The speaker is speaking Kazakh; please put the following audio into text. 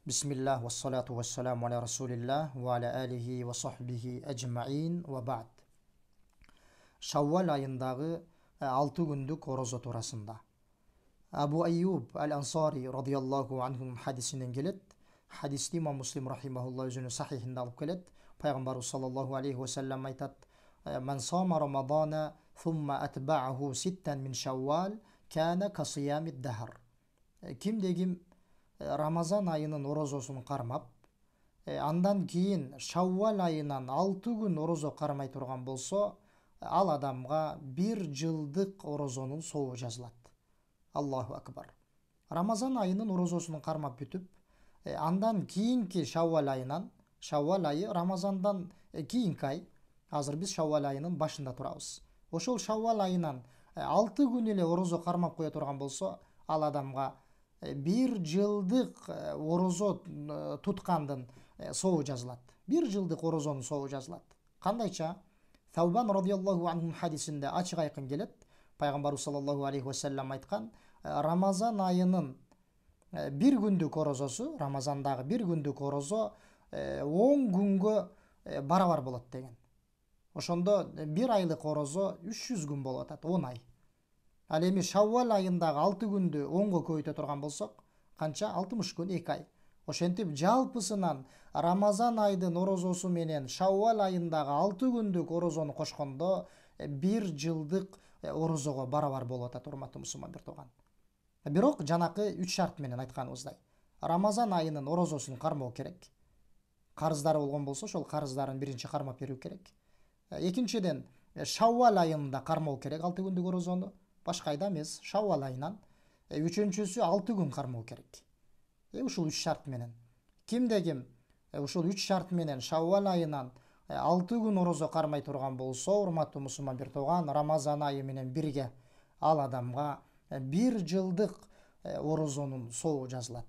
Бисмиллах, вассалату вассаламу аля расулиллах, ва аля алихи ва сахбихи аджмаин, ва ба'д. Шаввал айындағы 6 күндік ораза турасында. Абу Айюб Ал-Ансари радиаллаху анху хадисінен келет. Хадисті имам Муслим рахимахулла өзінің сахихында алып келет. Пайғамбару саллаллаху алейхи ва саллям айтат: "Ман сама Рамадана, thumma атба'аху ситтан мин Шаввал, кана касиямид дахр." Кимде-ким Рамазан айының оразасын қармап, андан кейін Шаввал айынан 6 күн ораза қармай тұрған болса, ал адамға 1 жылдық оразаның соғы жазылады. Аллаху акбар. Рамазан айының оразасын қармап бүтіп, андан кейінгі Шаввал айынан, Шаввал айы Рамазандан кейінгі ай, азыр біз Шаввал айының башында тұрабыз. Ошол Шаввал айынан 6 күн еле ораза қармап қоя тұрған болса, ал адамға 1 жылдық ораза тұтқандың соғы жазылады. 1 жылдық оразаның соғы жазылады. Қандайша? Таубан радиаллаху анху хадисінде ашық айқын келет. Пайғамбару саллаллаху алейхи ва саллям айтқан: Рамазан айының 1 күндік оразасы, Рамазандағы 1 күндік ораза 10 күнге барабар болады деген. Ошондо 1 айлық ораза 300 күн болады, 10 ай. Ал эми Шаввал айындағы 6 күнді 10-ға көйте тұрған болсақ, қанша? 60 күн, 2 ай. Ошентип жалпысынан Рамазан айдын оразасы менен Шаввал айындағы 6 күндік оразаны кошкондо 1 жылдық оразага барабар болот, урматтуу мусулмандар туган. Бирок жанакы 3 шарт менен айтканыбыздай, Рамазан айынын оразасын кармоо керек. Карыздары болгон болсо, ошол карыздарын биринчи кармап берүү керек. Экинчиден, Шаввал айында кармоо керек 6 күндүк оразаны. Башка айда эмес, Шаввал айынан. Үчүнчүсү 6 күн кармоо керек. Ушул 3 шарт менен. Кимде-ким ушул 3 шарт менен Шаввал айынан 6 күн ораза кармай турган болсо, урматтуу мусулман бир туган, Рамазан айы менен бирге ал адамга 1 жылдык оразанын соогу жазылат.